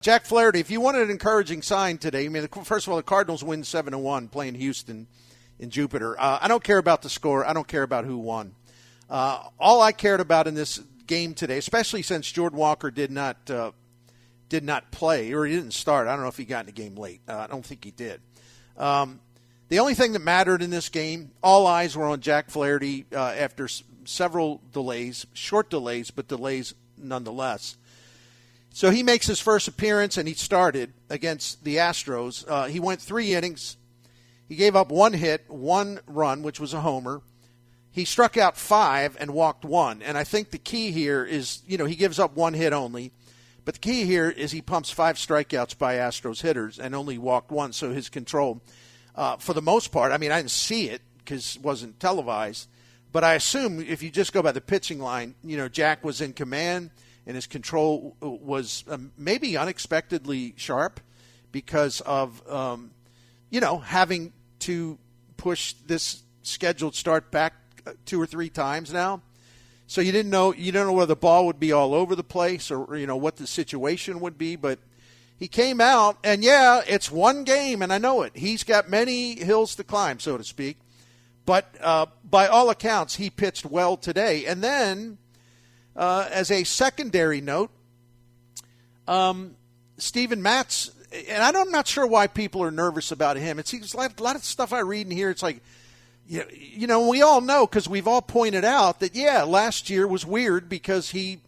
Jack Flaherty, if you wanted an encouraging sign today, I mean, first of all, the Cardinals win 7-1 playing Houston in Jupiter. I don't care about the score. I don't care about who won. All I cared about in this game today, especially since Jordan Walker did not play, or he didn't start. I don't know if he got in the game late. I don't think he did. The only thing that mattered in this game, all eyes were on Jack Flaherty after several delays, short delays, but delays nonetheless. So he makes his first appearance, and he started against the Astros. He went 3 innings. He gave up 1 hit, 1 run, which was a homer. He struck out 5 and walked 1. And I think the key here is, he gives up 1 hit only. But the key here is he pumps 5 strikeouts by Astros hitters and only walked 1. So his control, for the most part, I mean, I didn't see it because it wasn't televised. But I assume if you just go by the pitching line, Jack was in command. And his control was maybe unexpectedly sharp because of, having to push this scheduled start back 2 or 3 times now. So you don't know whether the ball would be all over the place or, what the situation would be. But he came out, and, yeah, it's one game, and I know it. He's got many hills to climb, so to speak. But by all accounts, he pitched well today. And then as a secondary note, Steven Matz, and I'm not sure why people are nervous about him. It seems like a lot of stuff I read in here, it's like, we all know because we've all pointed out that, last year was weird because he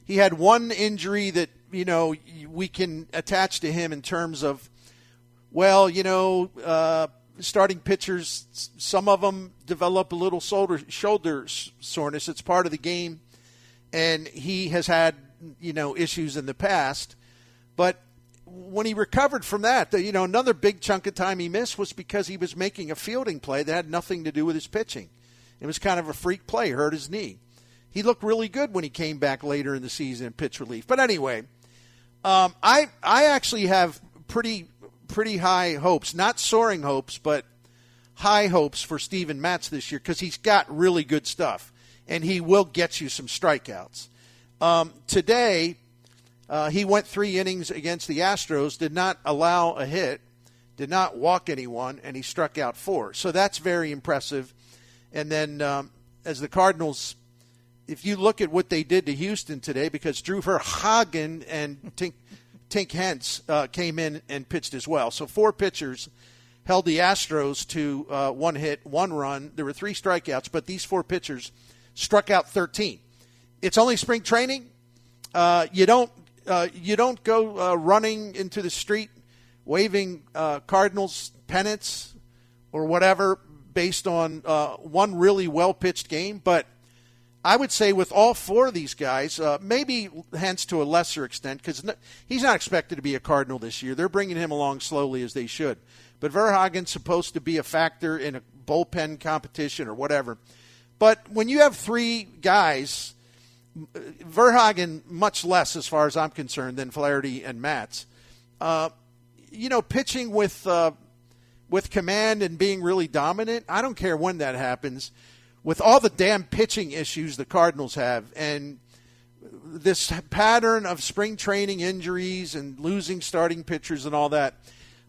had one injury that, we can attach to him in terms of, starting pitchers, some of them develop a little shoulder soreness. It's part of the game. And he has had, issues in the past. But when he recovered from that, another big chunk of time he missed was because he was making a fielding play that had nothing to do with his pitching. It was kind of a freak play, hurt his knee. He looked really good when he came back later in the season in pitch relief. But anyway, I actually have pretty high hopes, not soaring hopes, but high hopes for Steven Matz this year because he's got really good stuff. And he will get you some strikeouts. Today, he went 3 innings against the Astros, did not allow a hit, did not walk anyone, and he struck out 4. So that's very impressive. And then as the Cardinals, if you look at what they did to Houston today, because Drew Verhagen and Tink Hence came in and pitched as well. So 4 pitchers held the Astros to 1 hit, 1 run. There were 3 strikeouts, but these 4 pitchers struck out 13. It's only spring training. You don't go running into the street waving Cardinals pennants or whatever based on one really well-pitched game. But I would say with all 4 of these guys, maybe Hence to a lesser extent, because he's not expected to be a Cardinal this year. They're bringing him along slowly as they should. But Verhagen's supposed to be a factor in a bullpen competition or whatever. But when you have 3 guys, Verhagen much less as far as I'm concerned than Flaherty and Matz, pitching with command and being really dominant, I don't care when that happens. With all the damn pitching issues the Cardinals have and this pattern of spring training injuries and losing starting pitchers and all that,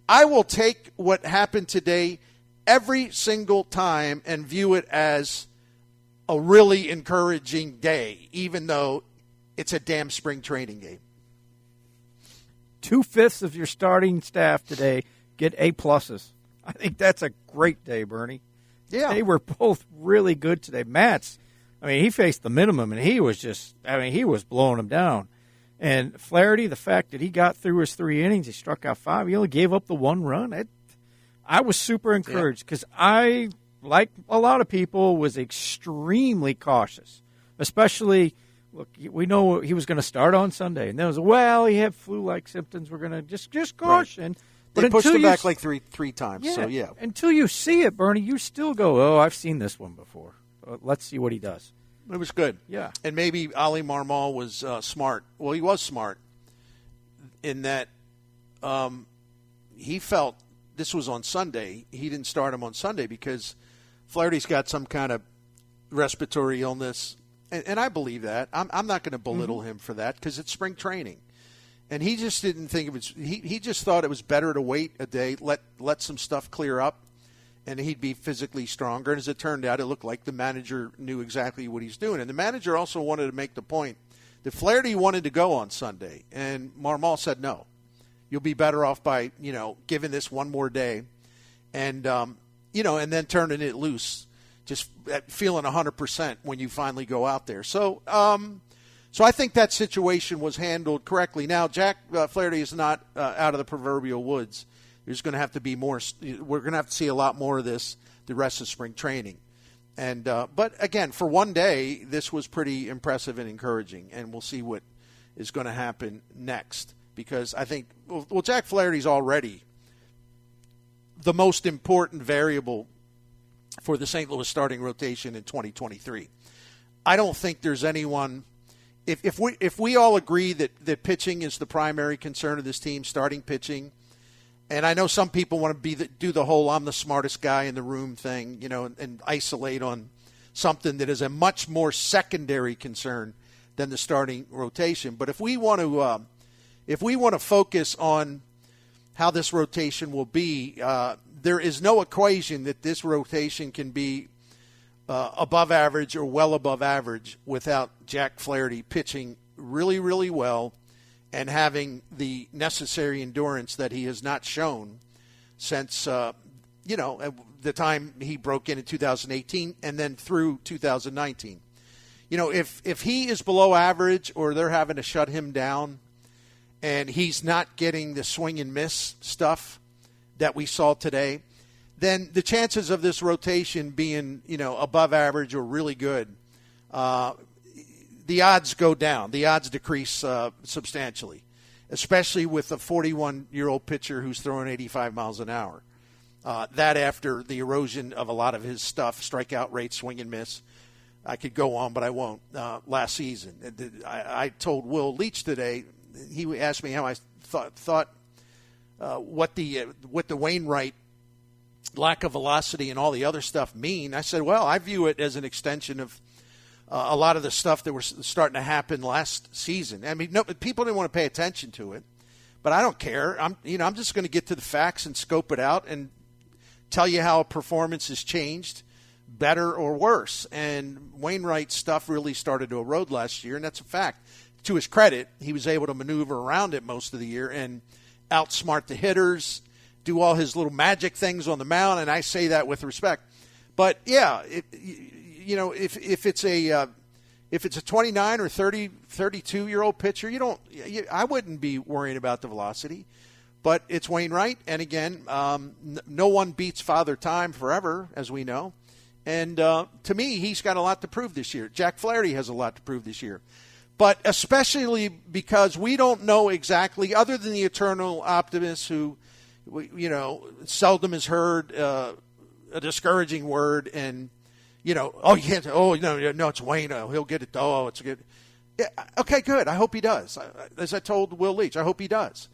I will take what happened today every single time and view it as a really encouraging day, even though it's a damn spring training game. 2/5 of your starting staff today get A+. I think that's a great day, Bernie. Yeah. They were both really good today. Matz, he faced the minimum, and he was he was blowing them down. And Flaherty, the fact that he got through his 3 innings, he struck out 5, he only gave up the 1 run. I was super encouraged because I, like a lot of people, was extremely cautious, especially, look, we know he was going to start on Sunday. And then it was, he had flu-like symptoms. We're going to just caution. Right. But they pushed him back like three times. Yeah, so, yeah. Until you see it, Bernie, you still go, I've seen this one before. Let's see what he does. It was good. Yeah. And maybe Ali Marmol was smart. Well, he was smart in that he felt this was on Sunday. He didn't start him on Sunday because Flaherty's got some kind of respiratory illness. And I believe that. I'm not going to belittle him for that because it's spring training. And he just didn't think it was. He just thought it was better to wait a day, let some stuff clear up, and he'd be physically stronger. And as it turned out, it looked like the manager knew exactly what he's doing. And the manager also wanted to make the point that Flaherty wanted to go on Sunday, and Marmol said no. You'll be better off by giving this one more day, and and then turning it loose, just feeling 100% when you finally go out there. So I think that situation was handled correctly. Now, Jack Flaherty is not out of the proverbial woods. There's going to have to be more. We're going to have to see a lot more of this the rest of spring training. And but again, for one day, this was pretty impressive and encouraging, and we'll see what is going to happen next. Because I think, well, Jack Flaherty's already the most important variable for the St. Louis starting rotation in 2023. I don't think there's anyone. If we all agree that pitching is the primary concern of this team, starting pitching, and I know some people want to do the whole "I'm the smartest guy in the room" thing, and isolate on something that is a much more secondary concern than the starting rotation. But if we want to focus on how this rotation will be, there is no equation that this rotation can be above average or well above average without Jack Flaherty pitching really, really well and having the necessary endurance that he has not shown since, the time he broke in 2018 and then through 2019. If he is below average or they're having to shut him down and he's not getting the swing and miss stuff that we saw today, then the chances of this rotation being, above average or really good, the odds go down. The odds decrease substantially, especially with a 41-year-old pitcher who's throwing 85 miles an hour. That after the erosion of a lot of his stuff, strikeout rate, swing and miss. I could go on, but I won't. Last season, I told Will Leach today. He asked me how I thought what the Wainwright lack of velocity and all the other stuff mean. I said, well, I view it as an extension of a lot of the stuff that was starting to happen last season. I mean, no, people didn't want to pay attention to it, but I don't care. I'm just going to get to the facts and scope it out and tell you how a performance has changed, better or worse. And Wainwright's stuff really started to erode last year, and that's a fact. To his credit, he was able to maneuver around it most of the year and outsmart the hitters, do all his little magic things on the mound, and I say that with respect. But yeah, if it's a 29 or 30, 32-year-old pitcher, I wouldn't be worrying about the velocity. But it's Wainwright, and again, no one beats Father Time forever, as we know. And to me, he's got a lot to prove this year. Jack Flaherty has a lot to prove this year. But especially because we don't know exactly, other than the eternal optimist who, seldom has heard a discouraging word and, no, it's Wayne. He'll get it. Oh, it's good. Yeah, okay, good. I hope he does. As I told Will Leach, I hope he does.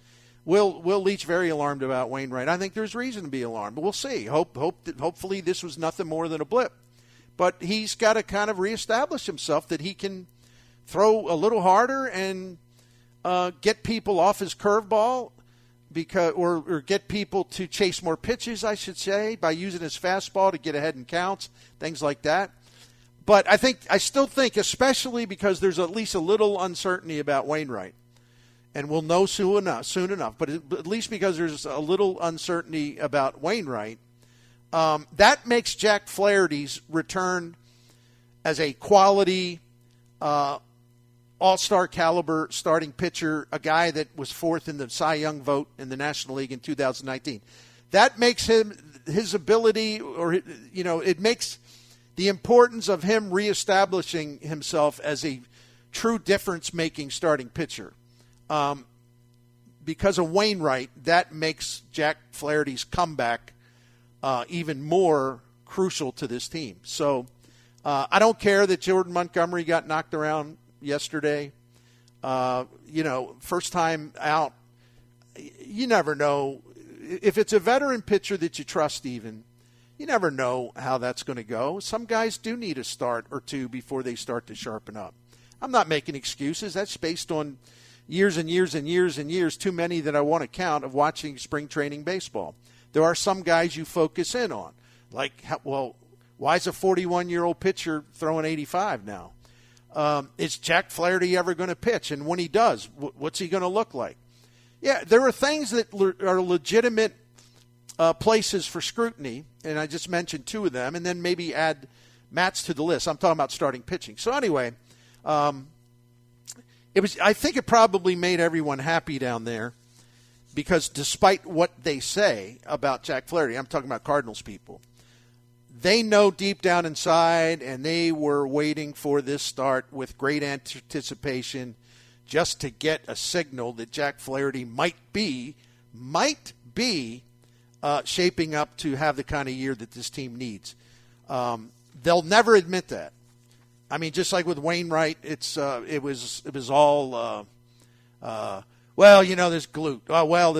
Will Leach very alarmed about Wainwright. I think there's reason to be alarmed, but we'll see. Hopefully this was nothing more than a blip. But he's got to kind of reestablish himself that he can throw a little harder and get people off his curveball, or get people to chase more pitches, I should say, by using his fastball to get ahead in counts, things like that. But I still think, especially because there's at least a little uncertainty about Wainwright, and we'll know soon enough. But at least because there's a little uncertainty about Wainwright, that makes Jack Flaherty's return as a quality all-star caliber starting pitcher, a guy that was fourth in the Cy Young vote in the National League in 2019. That makes his ability, it makes the importance of him reestablishing himself as a true difference-making starting pitcher. Because of Wainwright, that makes Jack Flaherty's comeback even more crucial to this team. So I don't care that Jordan Montgomery got knocked around yesterday. First time out, you never know. If it's a veteran pitcher that you trust even, you never know how that's going to go. Some guys do need a start or two before they start to sharpen up. I'm not making excuses. That's based on, years and years and years and years, too many that I want to count, of watching spring training baseball. There are some guys you focus in on. Like, well, why is a 41-year-old pitcher throwing 85 now? Is Jack Flaherty ever going to pitch? And when he does, what's he going to look like? Yeah, there are things that are legitimate places for scrutiny, and I just mentioned two of them, and then maybe add Matt's to the list. I'm talking about starting pitching. So anyway, I think it probably made everyone happy down there, because despite what they say about Jack Flaherty, I'm talking about Cardinals people, they know deep down inside, and they were waiting for this start with great anticipation, just to get a signal that Jack Flaherty might be shaping up to have the kind of year that this team needs. They'll never admit that. I mean, just like with Wainwright, it was all well, there's glute. Oh well,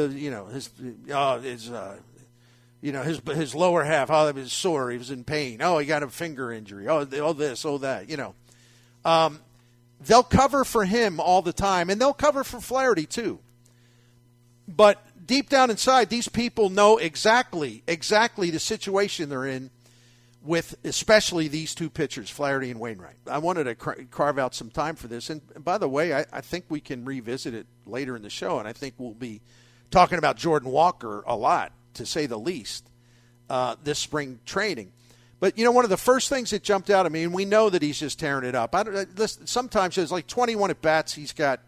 his lower half. Oh, it was sore. He was in pain. Oh, he got a finger injury. Oh, this, oh that. They'll cover for him all the time, and they'll cover for Flaherty too. But deep down inside, these people know exactly the situation they're in with especially these two pitchers, Flaherty and Wainwright. I wanted to carve out some time for this. And by the way, I think we can revisit it later in the show, and I think we'll be talking about Jordan Walker a lot, to say the least, this spring training. But, one of the first things that jumped out at me, and we know that he's just tearing it up. Sometimes there's like 21 at-bats. He's got,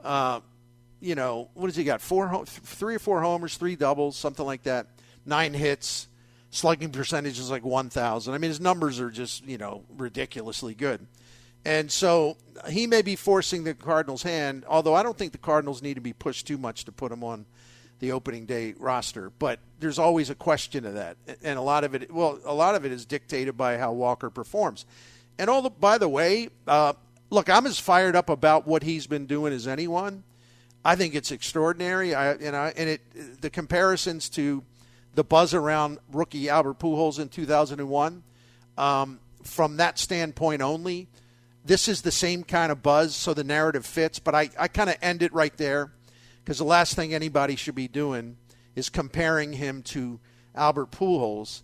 what has he got? 3 or 4 homers, 3 doubles, something like that. 9 hits. Slugging percentage is like 1,000. I mean, his numbers are just, ridiculously good. And so he may be forcing the Cardinals' hand, although I don't think the Cardinals need to be pushed too much to put him on the opening day roster. But there's always a question of that. And a lot of it is dictated by how Walker performs. And by the way, look, I'm as fired up about what he's been doing as anyone. I think it's extraordinary. The comparisons to the buzz around rookie Albert Pujols in 2001, from that standpoint only, this is the same kind of buzz, so the narrative fits. But I kind of end it right there, because the last thing anybody should be doing is comparing him to Albert Pujols,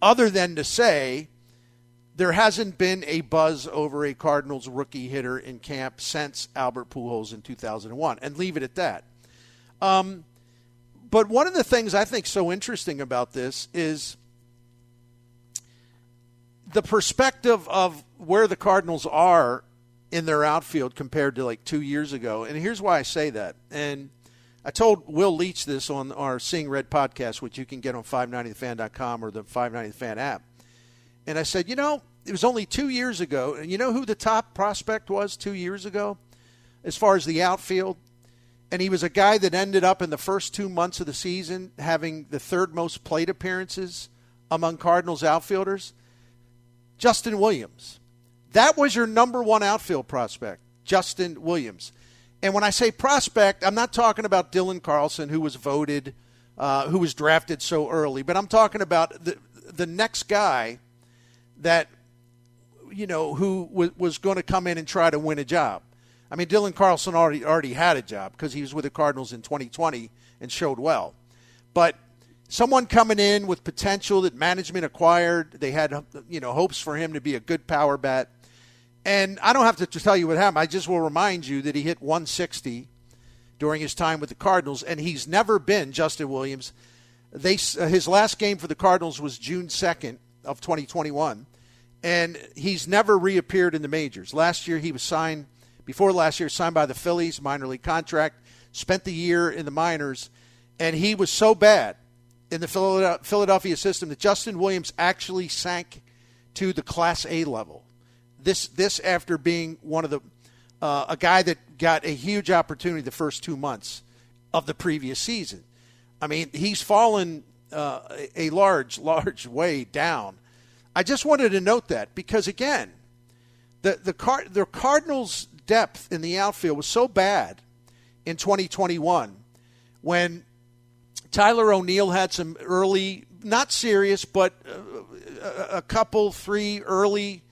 other than to say there hasn't been a buzz over a Cardinals rookie hitter in camp since Albert Pujols in 2001, and leave it at that. But one of the things I think so interesting about this is the perspective of where the Cardinals are in their outfield compared to like 2 years ago. And here's why I say that. And I told Will Leach this on our Seeing Red podcast, which you can get on 590thefan.com or the 590thefan app. And I said, it was only 2 years ago. And you know who the top prospect was 2 years ago as far as the outfield? And he was a guy that ended up in the first 2 months of the season having the third most plate appearances among Cardinals outfielders. Justin Williams. That was your number one outfield prospect, Justin Williams. And when I say prospect, I'm not talking about Dylan Carlson, who was voted, who was drafted so early, but I'm talking about the next guy that, who was going to come in and try to win a job. I mean, Dylan Carlson already had a job because he was with the Cardinals in 2020 and showed well. But someone coming in with potential that management acquired, they had hopes for him to be a good power bat. And I don't have to tell you what happened. I just will remind you that he hit 160 during his time with the Cardinals, and he's never been, Justin Williams. His last game for the Cardinals was June 2nd of 2021, and he's never reappeared in the majors. Before last year, signed by the Phillies, minor league contract, spent the year in the minors, and he was so bad in the Philadelphia system that Justin Williams actually sank to the Class A level. This after being one of a guy that got a huge opportunity the first 2 months of the previous season. I mean, he's fallen a large way down. I just wanted to note that because, again, the Cardinals' depth in the outfield was so bad in 2021 when Tyler O'Neill had some early, not serious, but a couple, 3 early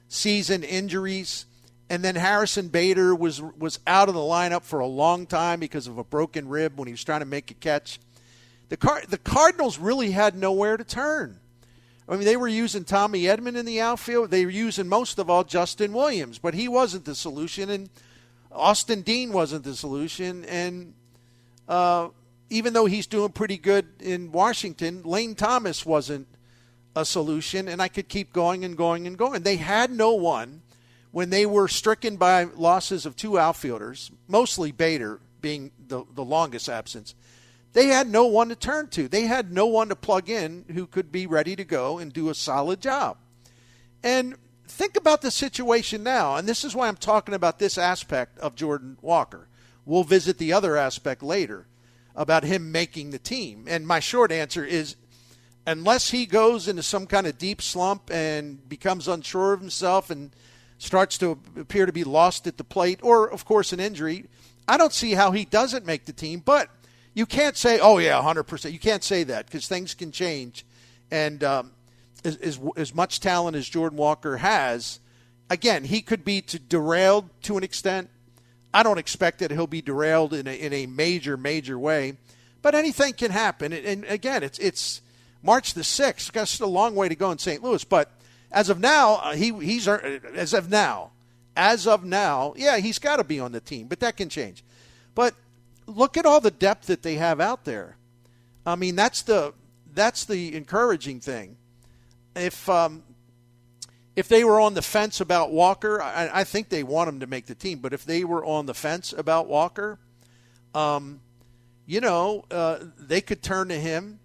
season injuries, And then Harrison Bader was out of the lineup for a long time because of a broken rib when he was trying to make a catch. The Cardinals really had nowhere to turn. I mean, they were using Tommy Edman in the outfield. They were using most of all Justin Williams, but he wasn't the solution, and Austin Dean wasn't the solution. And even though he's doing pretty good in Washington, Lane Thomas wasn't a solution, and I could keep going and going and going. They had no one. When they were stricken by losses of two outfielders, mostly Bader being the longest absence, they had no one to turn to. They had no one to plug in who could be ready to go and do a solid job. And think about the situation now, and this is why I'm talking about this aspect of Jordan Walker. We'll visit the other aspect later about him making the team. And my short answer is, unless he goes into some kind of deep slump and becomes unsure of himself and starts to appear to be lost at the plate, or, of course, an injury, I don't see how he doesn't make the team. But you can't say, oh, yeah, 100%. You can't say that because things can change. And as much talent as Jordan Walker has, again, he could be derailed to an extent. I don't expect that he'll be derailed in a major, major way. But anything can happen. And again, it's March the 6th. Got still a long way to go in St. Louis, but as of now, he's he's got to be on the team, but that can change. But look at all the depth that they have out there. I mean, that's the encouraging thing. If they were on the fence about Walker, I think they want him to make the team. But if they were on the fence about Walker, they could turn to him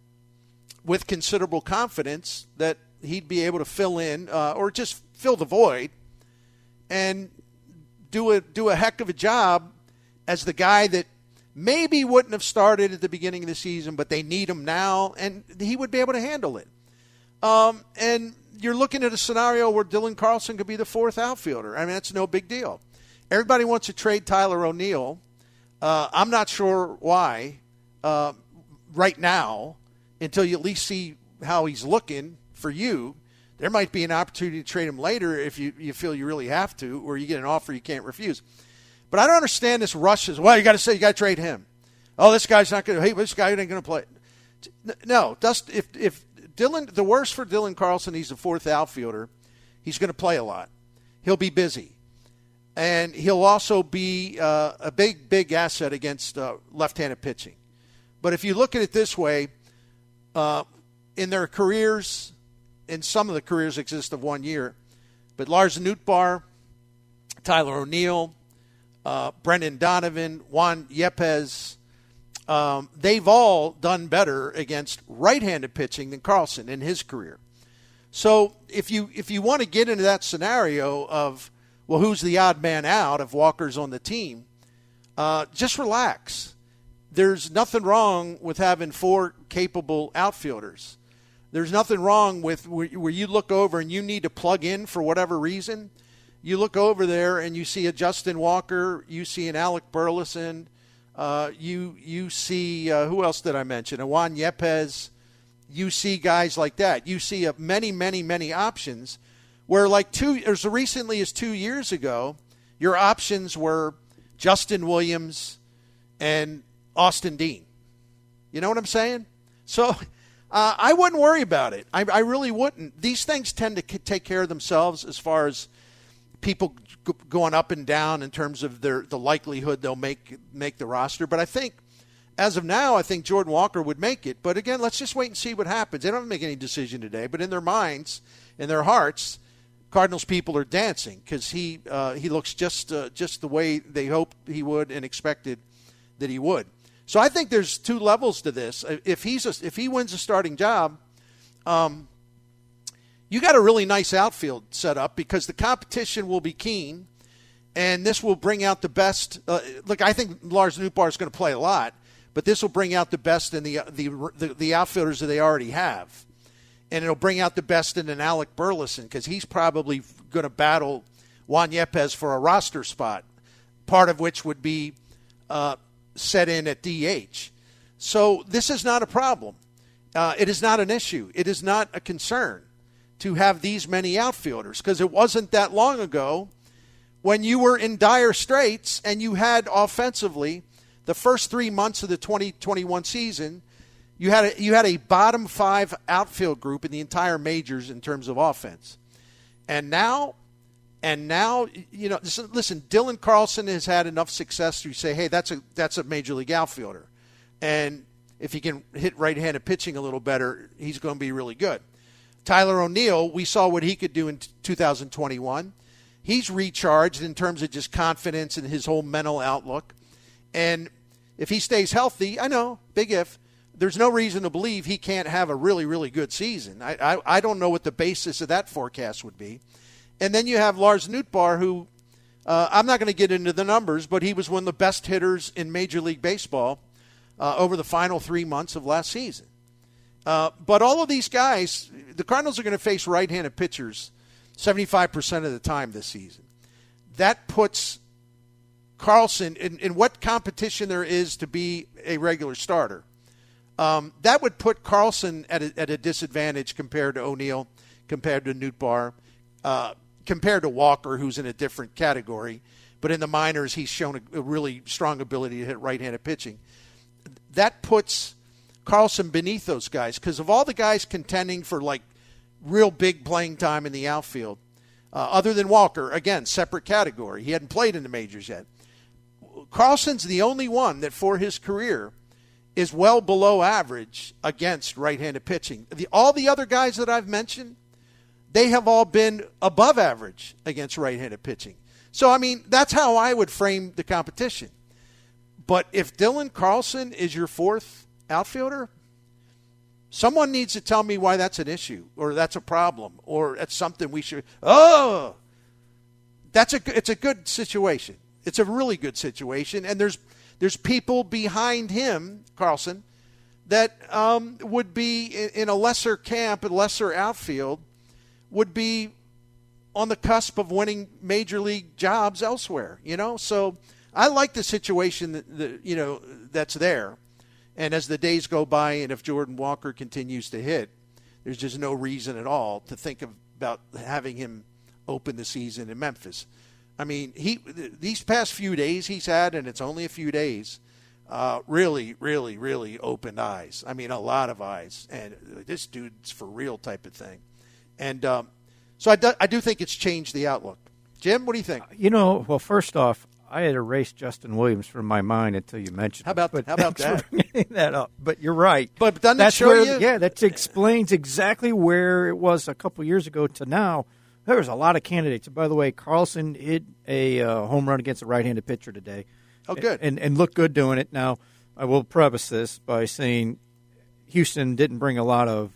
with considerable confidence that he'd be able to fill in or just fill the void and do a heck of a job as the guy that maybe wouldn't have started at the beginning of the season, but they need him now, and he would be able to handle it. And you're looking at a scenario where Dylan Carlson could be the fourth outfielder. I mean, that's no big deal. Everybody wants to trade Tyler O'Neill. I'm not sure why right now until you at least see how he's looking for you. There might be an opportunity to trade him later if you feel you really have to, or you get an offer you can't refuse. But I don't understand this rush. Well, you got to trade him. Oh, this guy's not going to. Hey, this guy ain't going to play. No, if Dylan, the worst for Dylan Carlson, he's the fourth outfielder. He's going to play a lot. He'll be busy, and he'll also be a big asset against left-handed pitching. But if you look at it this way, in their careers, and some of the careers exist of 1 year, but Lars Nootbaar, Tyler O'Neill, Brendan Donovan, Juan Yepes, they've all done better against right-handed pitching than Carlson in his career. So if you want to get into that scenario of, well, who's the odd man out if Walker's on the team, just relax. There's nothing wrong with having four capable outfielders. There's nothing wrong with where you look over and you need to plug in for whatever reason. You look over there and you see a Justin Walker, you see an Alec Burleson, you see, who else did I mention? A Juan Yepes. You see guys like that. You see many options where as recently as 2 years ago, your options were Justin Williams and Austin Dean. You know what I'm saying? So I wouldn't worry about it. I really wouldn't. These things tend to take care of themselves as far as people going up and down in terms of the likelihood they'll make the roster. But I think, as of now, I think Jordan Walker would make it. But again, let's just wait and see what happens. They don't have to make any decision today. But in their minds, in their hearts, Cardinals people are dancing because he looks just the way they hoped he would and expected that he would. So I think there's two levels to this. If he wins a starting job, you got a really nice outfield set up because the competition will be keen, and this will bring out the best. Look, I think Lars Nootbaar is going to play a lot, but this will bring out the best in the outfielders that they already have, and it'll bring out the best in an Alec Burleson because he's probably going to battle Juan Yepes for a roster spot, part of which would be set in at DH. So this is not a problem. It is not an issue. It is not a concern to have these many outfielders because it wasn't that long ago when you were in dire straits and you had offensively the first 3 months of the 2021 season, you had a bottom 5 outfield group in the entire majors in terms of offense. And now, listen, Dylan Carlson has had enough success to say, hey, that's a major league outfielder. And if he can hit right-handed pitching a little better, he's going to be really good. Tyler O'Neill, we saw what he could do in 2021. He's recharged in terms of just confidence and his whole mental outlook. And if he stays healthy, I know, big if, there's no reason to believe he can't have a really, really good season. I don't know what the basis of that forecast would be. And then you have Lars Nootbaar, who I'm not going to get into the numbers, but he was one of the best hitters in Major League Baseball over the final 3 months of last season. But all of these guys, the Cardinals are going to face right-handed pitchers 75% of the time this season. That puts Carlson in what competition there is to be a regular starter. That would put Carlson at a disadvantage compared to O'Neill, compared to Nootbaar, compared to Walker, who's in a different category. But in the minors, he's shown a really strong ability to hit right-handed pitching. That puts Carlson beneath those guys because of all the guys contending for like real big playing time in the outfield. Other than Walker, again, separate category. He hadn't played in the majors yet. Carlson's the only one that for his career is well below average against right-handed pitching. All the other guys that I've mentioned, they have all been above average against right-handed pitching. So, I mean, that's how I would frame the competition. But if Dylan Carlson is your fourth outfielder, someone needs to tell me why that's an issue or that's a problem or that's something we should – it's a good situation. It's a really good situation, and there's people behind him, Carlson, that would be in a lesser camp, a lesser outfield, would be on the cusp of winning major league jobs elsewhere. So I like the situation that's there. And as the days go by, and if Jordan Walker continues to hit, there's just no reason at all to think about having him open the season in Memphis. I mean, these past few days he's had, and it's only a few days, really, really, really opened eyes. I mean, a lot of eyes. And this dude's for real type of thing. And so I do think it's changed the outlook. Jim, what do you think? Well, first off, I had erased Justin Williams from my mind until you mentioned How about that? For bringing that up. But you're right. But doesn't it show you? Yeah, that explains exactly where it was a couple years ago to now. There was a lot of candidates. And by the way, Carlson hit a home run against a right-handed pitcher today. Oh, good. And looked good doing it. Now, I will preface this by saying Houston didn't bring a lot of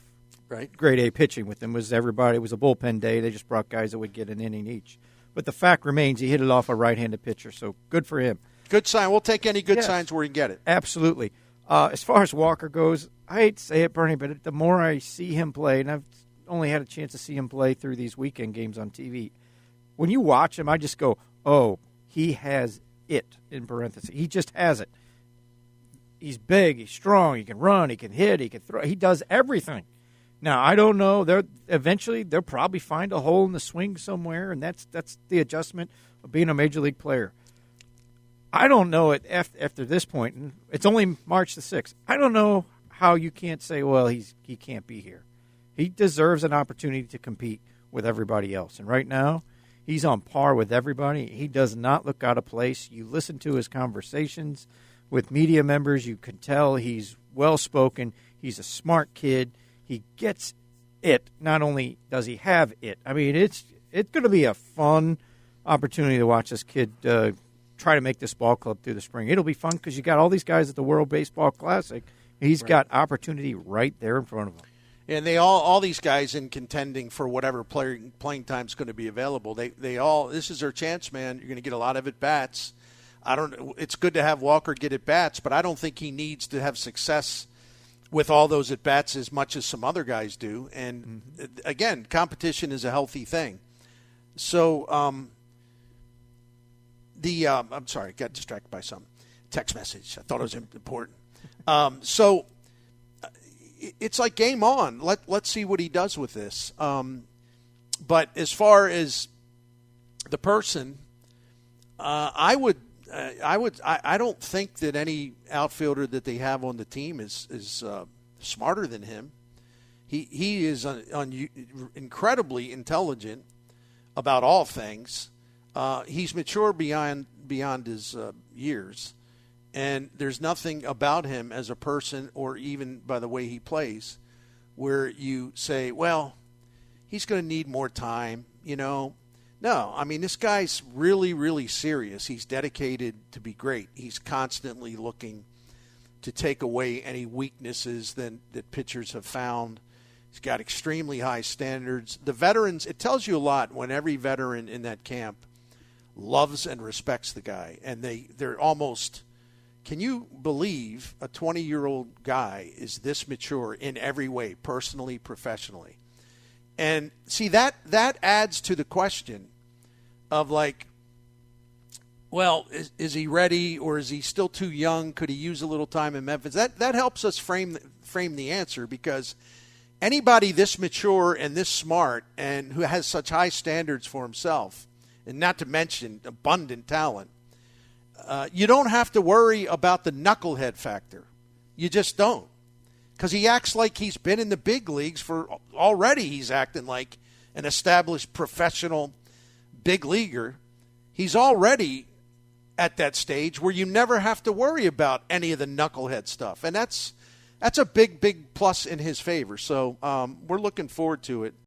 grade A pitching with them. It was a bullpen day. They just brought guys that would get an inning each. But the fact remains he hit it off a right-handed pitcher, so good for him. Good sign. We'll take any good signs where we can get it. Absolutely. As far as Walker goes, I hate to say it, Bernie, but the more I see him play, and I've only had a chance to see him play through these weekend games on TV, when you watch him, I just go, oh, he has it, in parentheses. He just has it. He's big, he's strong, he can run, he can hit, he can throw. He does everything. Now, I don't know. Eventually, they'll probably find a hole in the swing somewhere, and that's the adjustment of being a major league player. I don't know it after this point, and it's only March the 6th. I don't know how you can't say, well, he can't be here. He deserves an opportunity to compete with everybody else, and right now, he's on par with everybody. He does not look out of place. You listen to his conversations with media members, you can tell he's well-spoken. He's a smart kid. He gets it. Not only does he have it, I mean, it's going to be a fun opportunity to watch this kid try to make this ball club through the spring. It'll be fun because you got all these guys at the World Baseball Classic. He's got opportunity right there in front of him. And they all these guys in contending for whatever playing time is going to be available. They all, this is their chance, man. You're going to get a lot of at bats. It's good to have Walker get at bats, but I don't think he needs to have success with all those at-bats as much as some other guys do. And, again, competition is a healthy thing. So, I'm sorry, got distracted by some text message. I thought it was important. So, it's like game on. Let's see what he does with this. But as far as the person, I don't think that any outfielder that they have on the team is smarter than him. He is incredibly intelligent about all things. He's mature beyond his years, and there's nothing about him as a person or even by the way he plays where you say, well, he's going to need more time, No, I mean, this guy's really, really serious. He's dedicated to be great. He's constantly looking to take away any weaknesses that pitchers have found. He's got extremely high standards. The veterans, it tells you a lot when every veteran in that camp loves and respects the guy. And they're almost, can you believe a 20-year-old guy is this mature in every way, personally, professionally? And see, that adds to the question of like, well, is he ready or is he still too young? Could he use a little time in Memphis? That helps us frame the answer, because anybody this mature and this smart and who has such high standards for himself, and not to mention abundant talent, you don't have to worry about the knucklehead factor. You just don't. Because he acts like he's been in the big leagues already he's acting like an established professional big leaguer. He's already at that stage where you never have to worry about any of the knucklehead stuff. And that's a big, big plus in his favor. So we're looking forward to it.